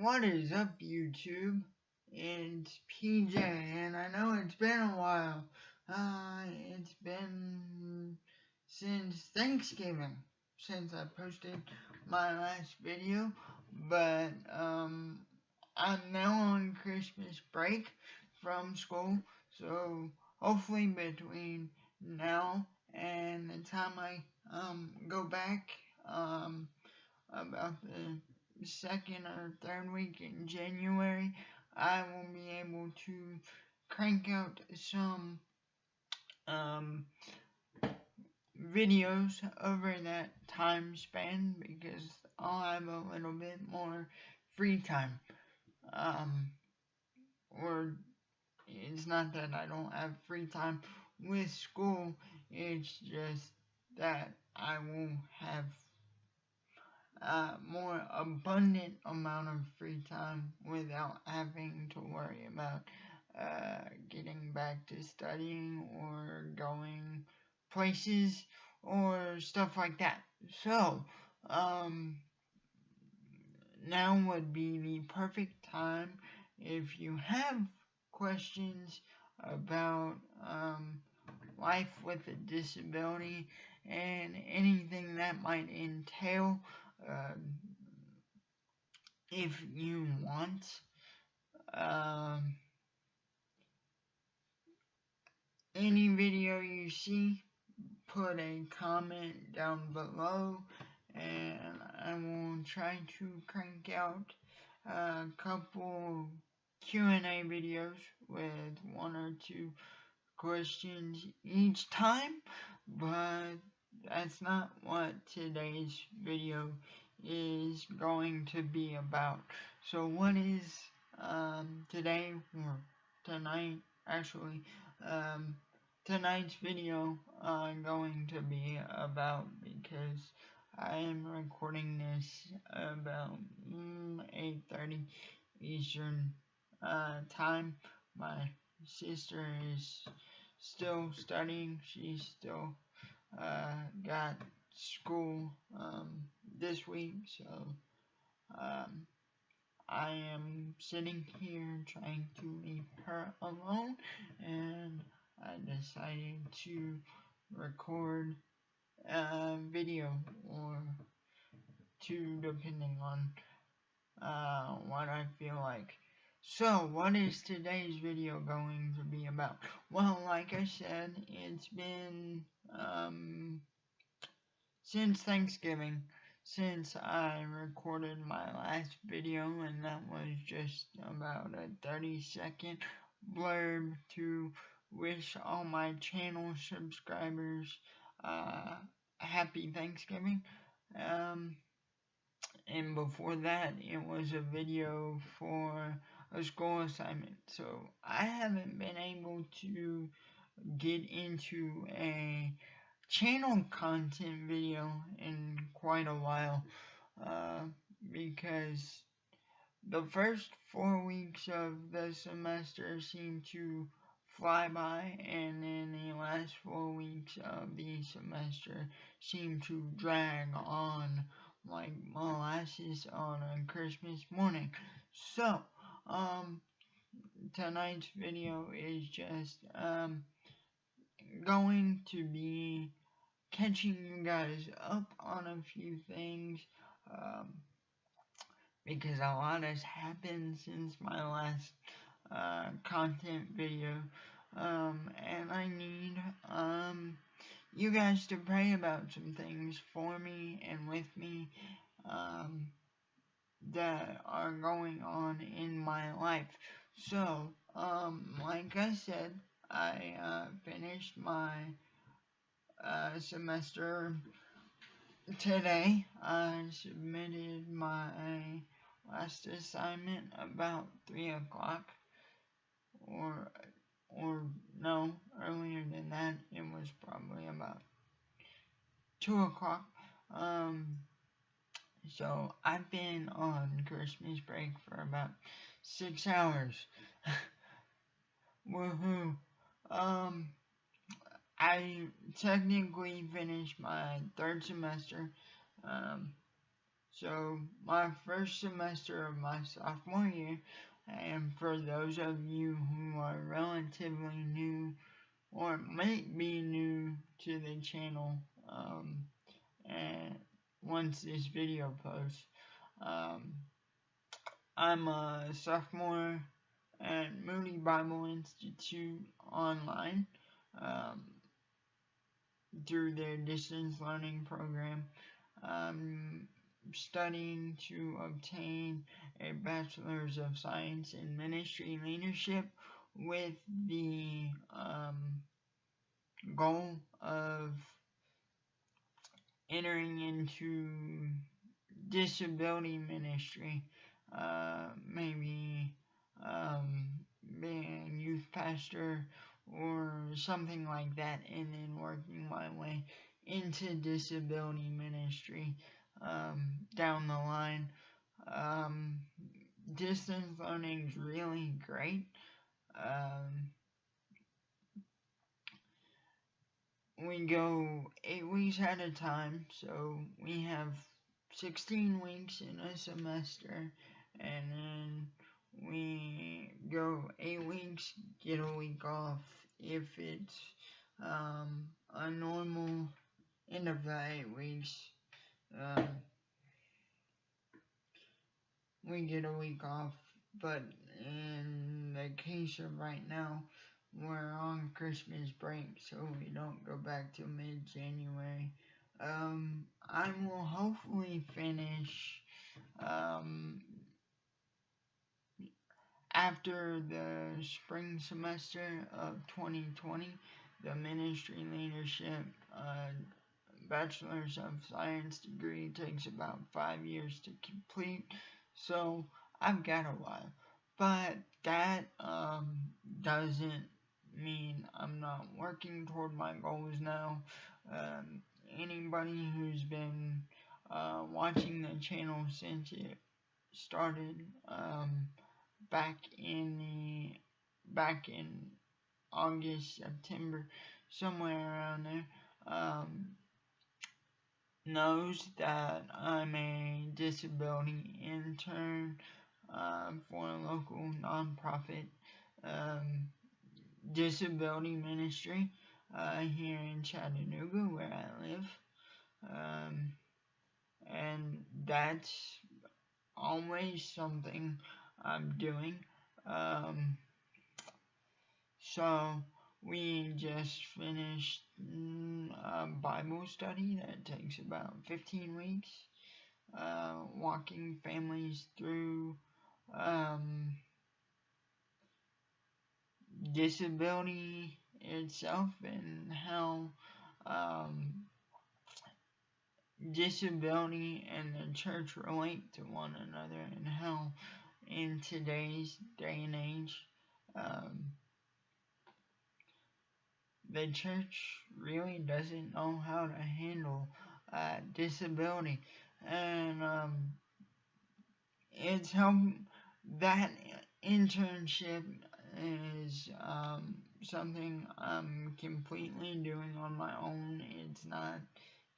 What is up, YouTube? It's PJ, and I know it's been a while. It's been since Thanksgiving since I posted my last video, but I'm now on Christmas break from school, so hopefully between now and the time I go back about the second or third week in January, I will be able to crank out some videos over that time span because I'll have a little bit more free time. Or it's not that I don't have free time with school, it's just that I will have more abundant amount of free time without having to worry about getting back to studying or going places or stuff like that. So, now would be the perfect time if you have questions about life with a disability and anything that might entail. If you want any video you see, put a comment down below and I will try to crank out a couple Q&A videos with one or two questions each time, but that's not what today's video is going to be about. So what is today or tonight actually tonight's video going to be about, because I am recording this about 8:30 Eastern time. My sister is still studying. She's still got school this week, so I am sitting here trying to leave her alone, and I decided to record a video or two depending on what I feel like. So, what is today's video going to be about? Well, like I said, it's been since Thanksgiving since I recorded my last video, and that was just about a 30-second blurb to wish all my channel subscribers happy Thanksgiving. And before that, it was a video for a school assignment. So I haven't been able to get into a channel content video in quite a while, because the first 4 weeks of the semester seemed to fly by, and then the last 4 weeks of the semester seemed to drag on like molasses on a Christmas morning. So, tonight's video is just going to be catching you guys up on a few things, because a lot has happened since my last content video, and I need you guys to pray about some things for me and with me that are going on in my life. So, like I said, I finished my semester today. I submitted my last assignment about 3 o'clock, or no, earlier than that. It was probably about 2 o'clock. So I've been on Christmas break for about 6 hours. Woohoo. I technically finished my third semester, So my first semester of my sophomore year, and for those of you who are relatively new or might be new to the channel, and once this video posts, um, I'm a sophomore at Moody Bible Institute online um, through their distance learning program. Studying to obtain a Bachelor's of Science in Ministry Leadership with the goal of entering into disability ministry, maybe being a youth pastor or something like that, and then working my way into disability ministry down the line. Distance learning is really great. We go 8 weeks at a time, so we have 16 weeks in a semester, and then we go 8 weeks, get a week off. If it's a normal end of the 8 weeks, we get a week off, but in the case of right now, we're on Christmas break, so we don't go back till mid-January. I will hopefully finish after the spring semester of 2020, the ministry leadership Bachelor's of Science degree takes about 5 years to complete, so I've got a while. But that doesn't mean I'm not working toward my goals now. Anybody who's been watching the channel since it started back in August, September, somewhere around there, knows that I'm a disability intern for a local nonprofit disability ministry here in Chattanooga, where I live. And that's always something I'm doing. So we just finished a Bible study that takes about 15 weeks, walking families through disability itself and how disability and the church relate to one another, and how in today's day and age the church really doesn't know how to handle disability, and it's that internship is something I'm completely doing on my own. It's not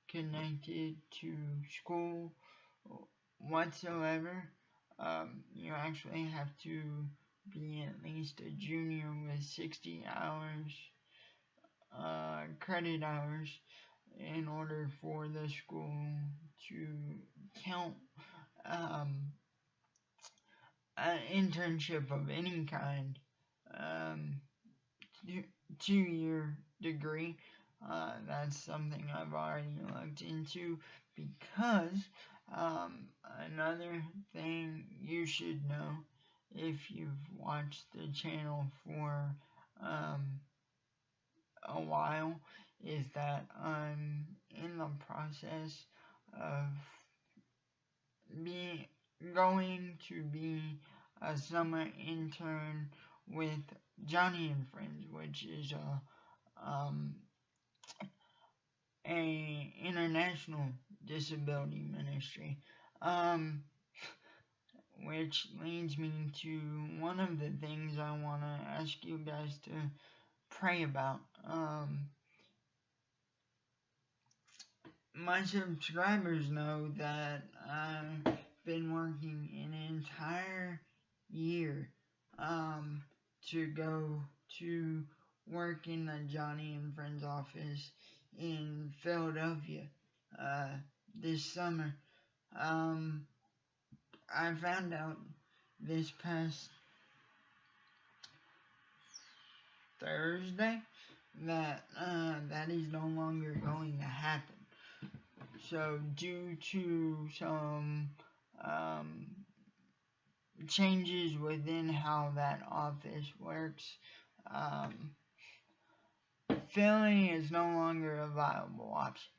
connected to school whatsoever. You actually have to be at least a junior with 60 hours, credit hours, in order for the school to count an internship of any kind, 2-year degree. That's something I've already looked into, because another thing you should know if you've watched the channel for a while is that I'm in the process of going to be a summer intern with Johnny and Friends, which is a international disability ministry, which leads me to one of the things I want to ask you guys to pray about. my subscribers know that I've been working an entire year to go to work in the Johnny and Friends office in Philadelphia this summer. I found out this past Thursday that that is no longer going to happen. So due to some changes within how that office works, um, Philly is no longer a viable option.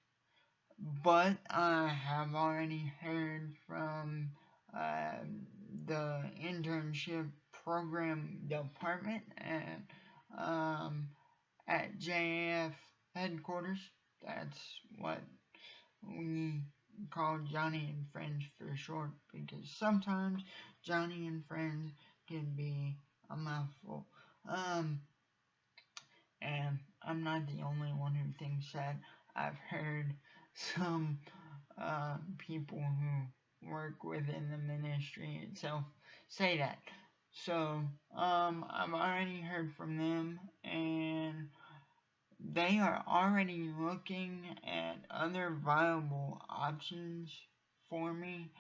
But I have already heard from the internship program department at JAF headquarters. That's what we call Johnny and Friends for short, because sometimes Johnny and Friends can be a mouthful. And I'm not the only one who thinks that. I've heard some people who work within the ministry itself say that. So, I've already heard from them, and they are already looking at other viable options for me,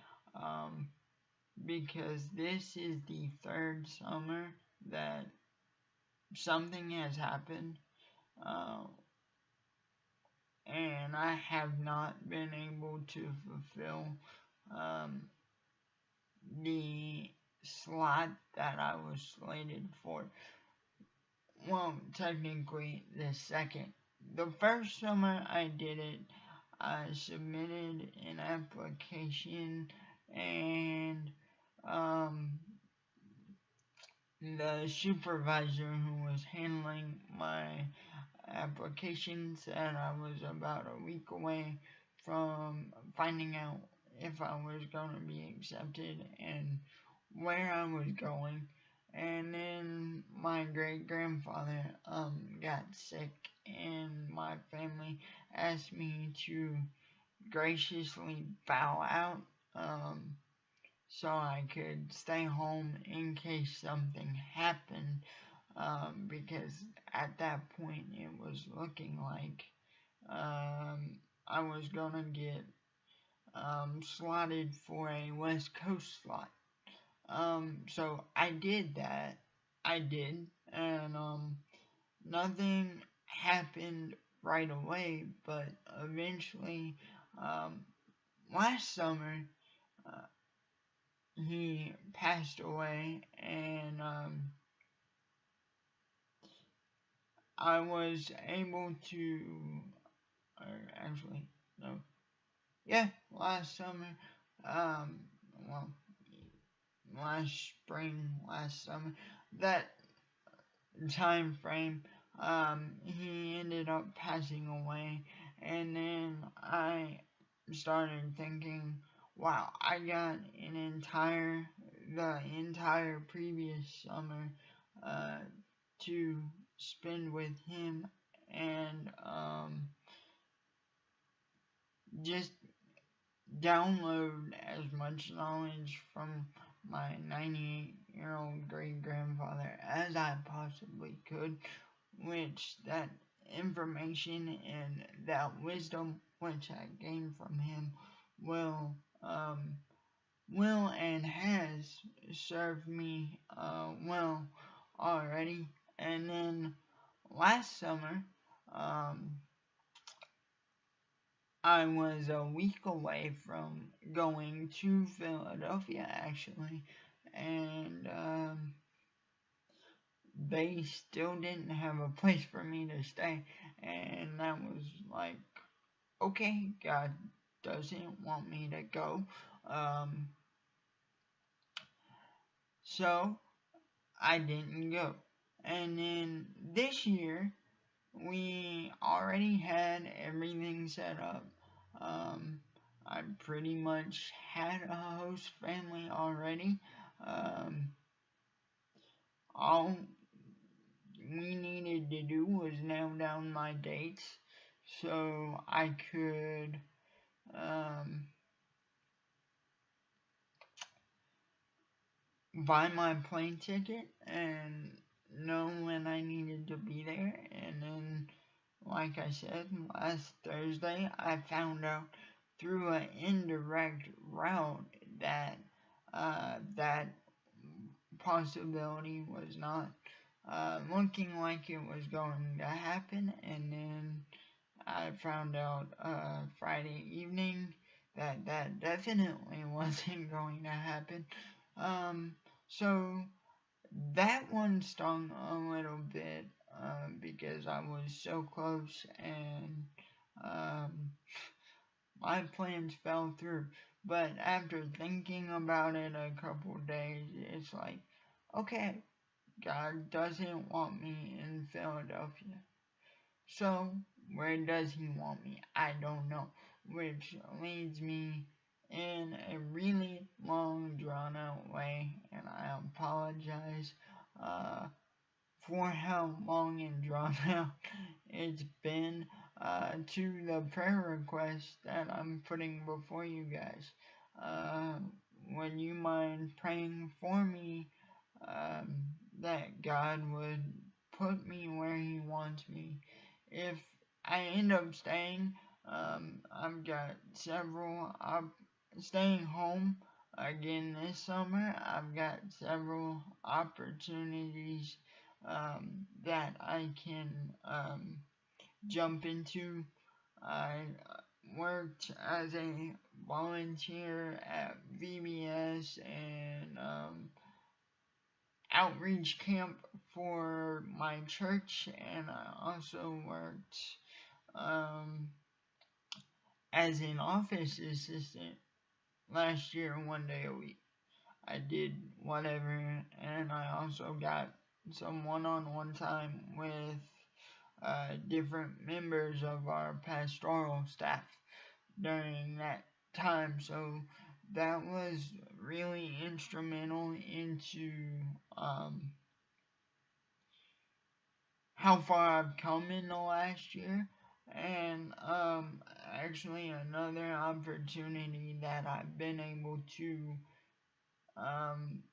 because this is the third summer that something has happened, and I have not been able to fulfill the slot that I was slated for. Well, technically the second. The first summer I did it, I submitted an application, and the supervisor who was handling my application said I was about a week away from finding out if I was going to be accepted and where I was going. And then my great grandfather got sick, and my family asked me to graciously bow out so I could stay home in case something happened, because at that point it was looking like I was gonna get slotted for a West Coast slot. So I did that. I did, and nothing happened right away, but eventually, last summer, uh, he passed away, and I was able to, or actually, no, yeah, last summer, well, last spring, last summer, that time frame, he ended up passing away, and then I started thinking, wow, I got the entire previous summer, to spend with him, and, just download as much knowledge from my 98-year-old great-grandfather as I possibly could, which that information and that wisdom which I gained from him will and has served me well already. And then last summer, I was a week away from going to Philadelphia, actually, and they still didn't have a place for me to stay, and that was like, okay, God doesn't want me to go, so I didn't go. And then this year, we already had everything set up. I pretty much had a host family already. All we needed to do was nail down my dates so I could um, buy my plane ticket and know when I needed to be there. And then, like I said, last Thursday, I found out through an indirect route that that possibility was not looking like it was going to happen. And then I found out Friday evening that that definitely wasn't going to happen. Um, so that one stung a little bit because I was so close and um, my plans fell through. But after thinking about it a couple days, it's like, okay, God doesn't want me in Philadelphia. So, where does He want me? I don't know. Which leads me in a really long, drawn out way, and I apologize uh, for how long and drawn out it's been to the prayer request that I'm putting before you guys. Uh, would you mind praying for me um, that God would put me where He wants me? If I end up staying, I've got several staying home again this summer. I've got several opportunities that I can jump into. I worked as a volunteer at VBS and outreach camp for my church, and I also worked um, as an office assistant last year, 1 day a week. I did whatever, and I also got some one-on-one time with different members of our pastoral staff during that time. So that was really instrumental into how far I've come in the last year. And actually, another opportunity that I've been able to um,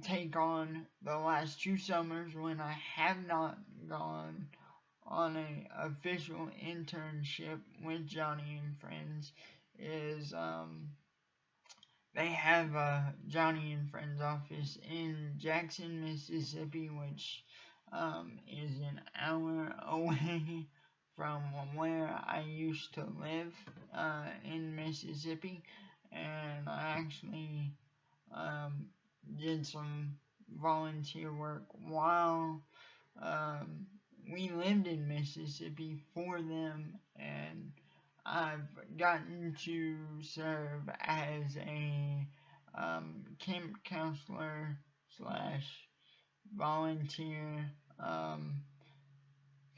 take on the last 2 summers when I have not gone on a official internship with Johnny and Friends is they have a Johnny and Friends office in Jackson, Mississippi, which is an hour away from where I used to live in Mississippi, and I actually um, did some volunteer work while um, we lived in Mississippi for them, and I've gotten to serve as a camp counselor slash volunteer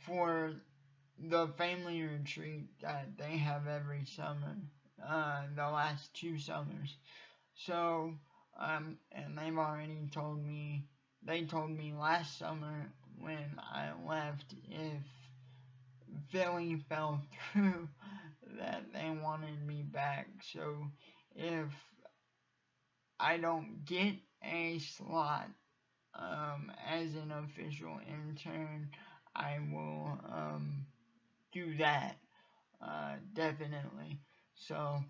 for the family retreat that they have every summer, the last 2 summers. So, and they told me last summer when I left, if Philly fell through, that they wanted me back. So, if I don't get a slot as an official intern, I will do that definitely. So,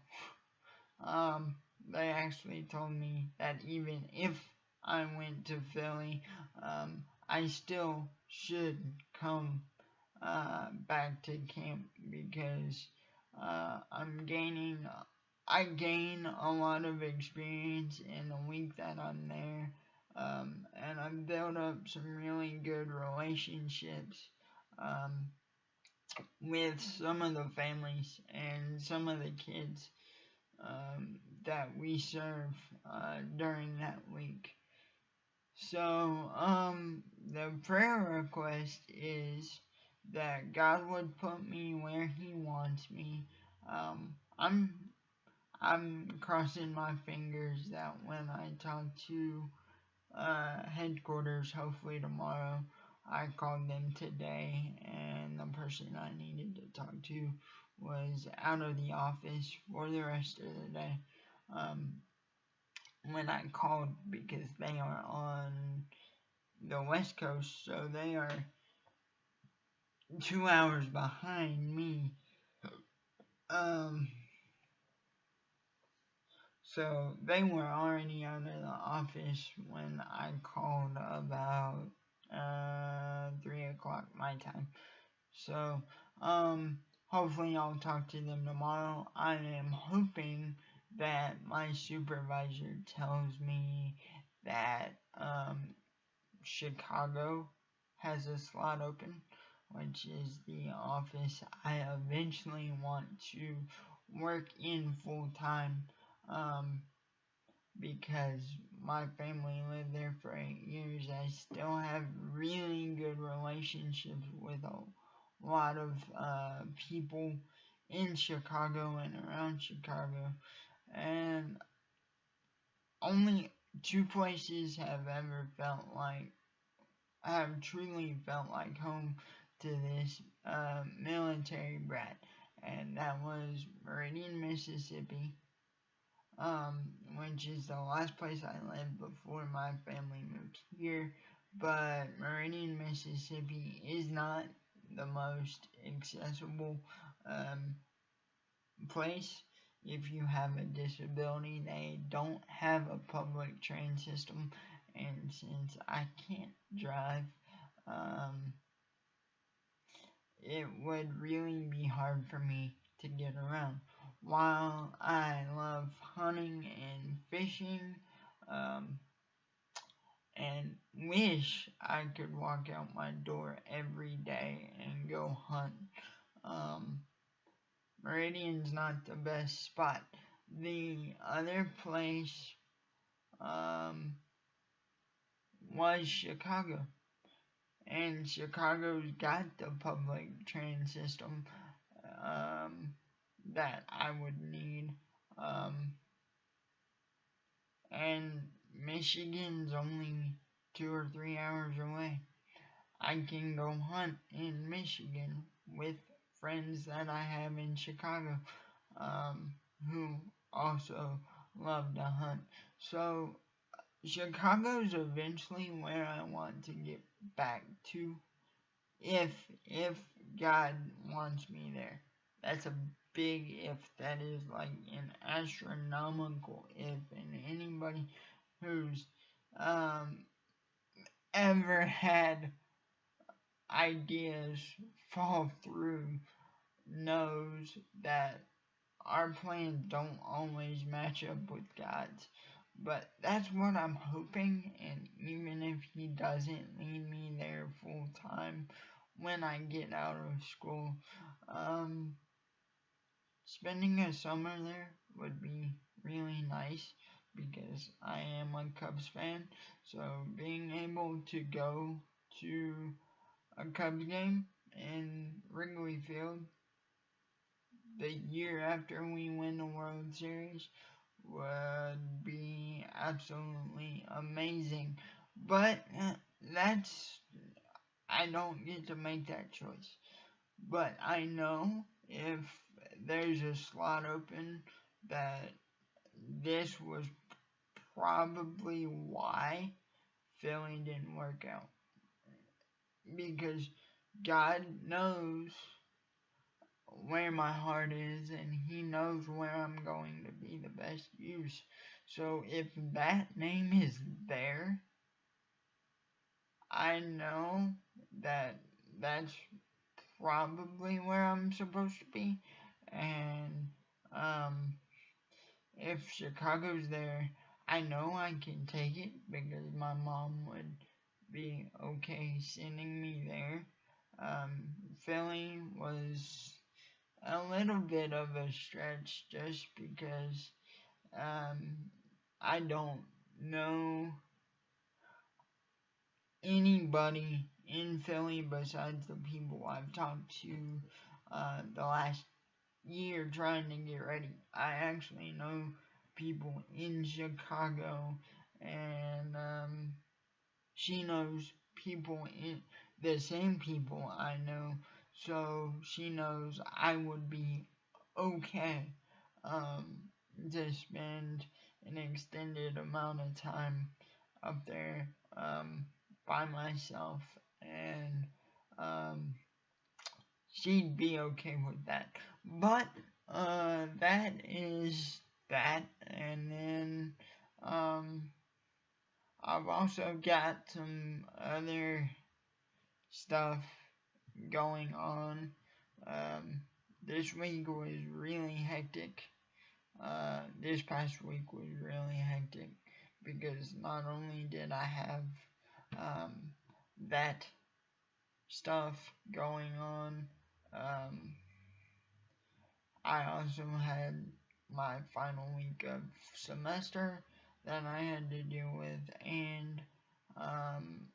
um, they actually told me that even if I went to Philly, I still should come back to camp because I gain a lot of experience in the week that I'm there, and I've built up some really good relationships um, with some of the families and some of the kids that we serve during that week. So, the prayer request is that God would put me where He wants me. I'm crossing my fingers that when I talk to headquarters, hopefully tomorrow, I called them today, and the person I needed to talk to was out of the office for the rest of the day when I called, because they are on the West Coast, so they are 2 hours behind me. So they were already out of the office when I called about 3 o'clock my time. So hopefully I'll talk to them tomorrow. I am hoping that my supervisor tells me that Chicago has a slot open, which is the office I eventually want to work in full time, because my family lived there for 8 years. I still have really good relationships with a lot of people in Chicago and around Chicago, and only 2 places have ever felt like, I have truly felt like home to this military brat, and that was Meridian, Mississippi, which is the last place I lived before my family moved here. But Meridian, Mississippi is not the most accessible place. If you have a disability, they don't have a public train system, and since I can't drive, it would really be hard for me to get around. While I love hunting and fishing, and wish I could walk out my door every day and go hunt, Meridian's not the best spot. The other place was Chicago, and Chicago's got the public train system that I would need, and Michigan's only 2 or 3 hours away. I can go hunt in Michigan with friends that I have in Chicago, who also love to hunt. So Chicago's eventually where I want to get back to, if God wants me there. That's a big if. That is like an astronomical if, and anybody who's ever had ideas fall through knows that our plans don't always match up with God's. But that's what I'm hoping, and even if He doesn't lead me there full time when I get out of school, spending a summer there would be really nice, because I am a Cubs fan. So being able to go to a Cubs game in Wrigley Field the year after we win the World Series would be absolutely amazing. But I don't get to make that choice. But I know if there's a slot open, that this was probably why Philly didn't work out. Because God knows where my heart is, and He knows where I'm going to be the best use. So if that name is there, I know that that's probably where I'm supposed to be. And if Chicago's there, I know I can take it, because my mom would be okay sending me there. Philly was a little bit of a stretch, just because I don't know anybody in Philly besides the people I've talked to the last year trying to get ready. I actually know people in Chicago, and she knows people in the same people I know so she knows I would be okay to spend an extended amount of time up there by myself, and um, she'd be okay with that. But that is that, and then I've also got some other stuff going on. Um, this week was really hectic. This past week was really hectic because not only did I have um, that stuff going on, um, I also had my final week of semester that I had to deal with, and um,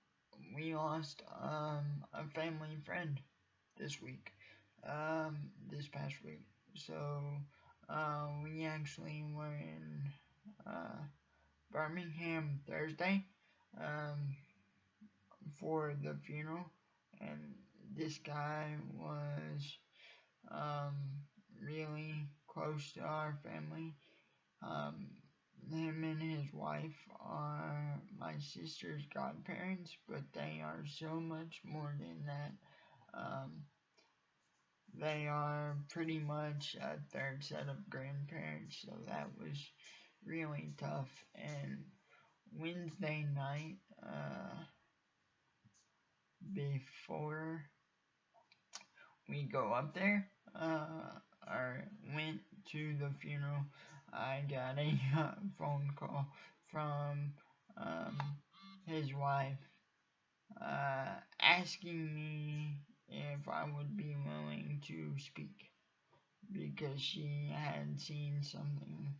we lost a family friend this week, this past week. So we actually were in Birmingham Thursday for the funeral, and this guy was um, really close to our family. Um, him and his wife are my sister's godparents, but they are so much more than that. They are pretty much a third set of grandparents, so that was really tough. And Wednesday night, before we go up there, or went to the funeral, I got a phone call from his wife asking me if I would be willing to speak because she had seen something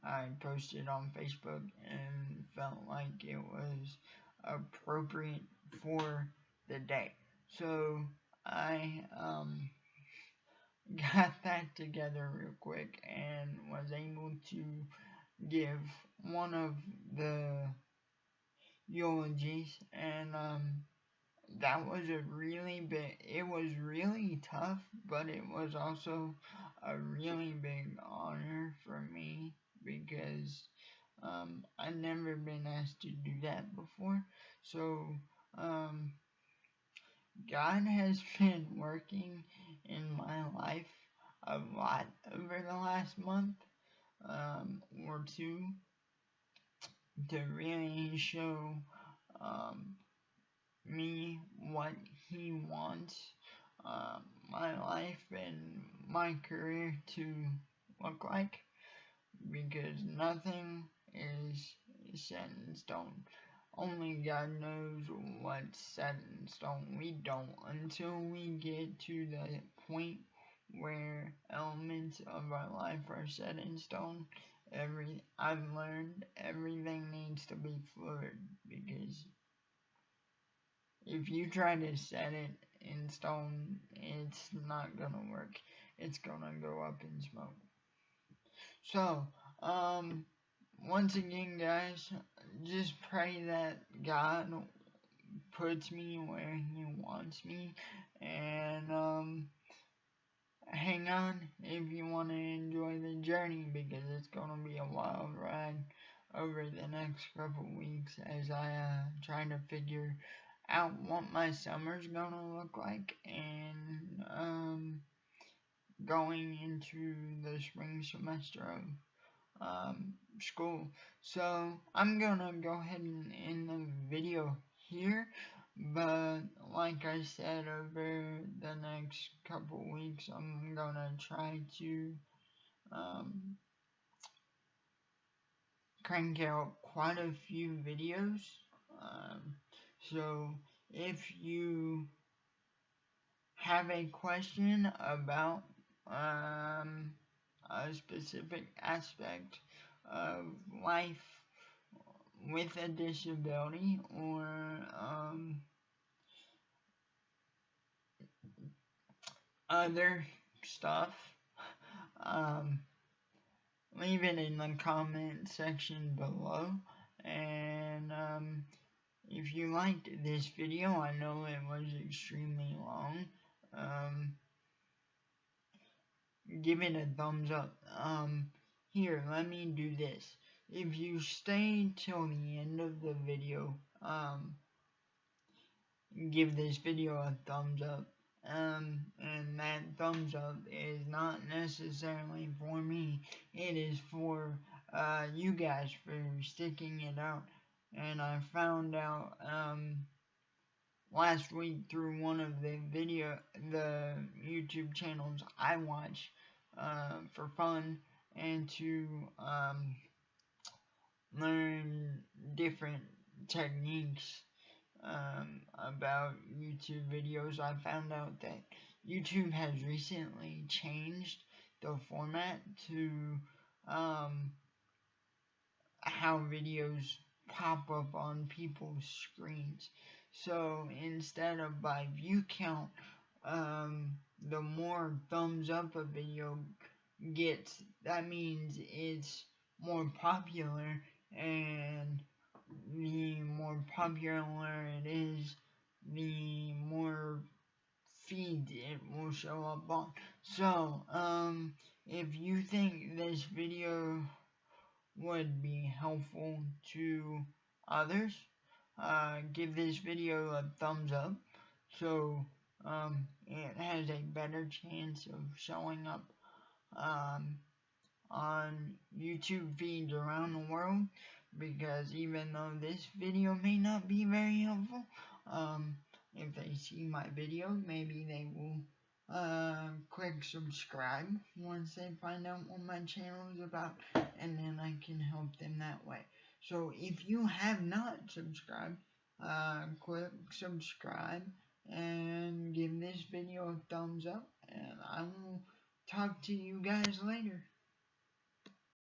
I posted on Facebook and felt like it was appropriate for the day. So I got that together real quick and was able to give one of the eulogies, and that was it was really tough, but it was also a really big honor for me because I've never been asked to do that before. So God has been working in my life a lot over the last month or two to really show um, me what He wants my life and my career to look like, because nothing is set in stone. Only God knows what's set in stone. We don't until we get to the point where elements of our life are set in stone. I've learned everything needs to be fluid, because if you try to set it in stone, it's not gonna work. It's gonna go up in smoke. So, once again, guys, just pray that God puts me where He wants me, and hang on if you want to enjoy the journey, because it's gonna be a wild ride over the next couple weeks as I try to figure out what my summer's gonna look like, and going into the spring semester of school. So I'm gonna go ahead and end the video here, but like I said, over the next couple weeks I'm gonna try to crank out quite a few videos. So if you have a question about a specific aspect of life with a disability, or other stuff, leave it in the comment section below. And if you liked this video, I know it was extremely long, give it a thumbs up. Here, let me do this. If you stay till the end of the video, give this video a thumbs up. And that thumbs up is not necessarily for me. It is for you guys for sticking it out. And I found out last week through one of the YouTube channels I watch for fun and to learn different techniques about YouTube videos. I found out that YouTube has recently changed the format to how videos pop up on people's screens. So instead of by view count, the more thumbs up a video gets, that means it's more popular, and the more popular it is, the more feeds it will show up on. So, if you think this video would be helpful to others, give this video a thumbs up so it has a better chance of showing up on YouTube feeds around the world, because even though this video may not be very helpful, if they see my video, maybe they will click subscribe once they find out what my channel is about, and then I can help them that way. So if you have not subscribed, click subscribe and give this video a thumbs up, and I will talk to you guys later.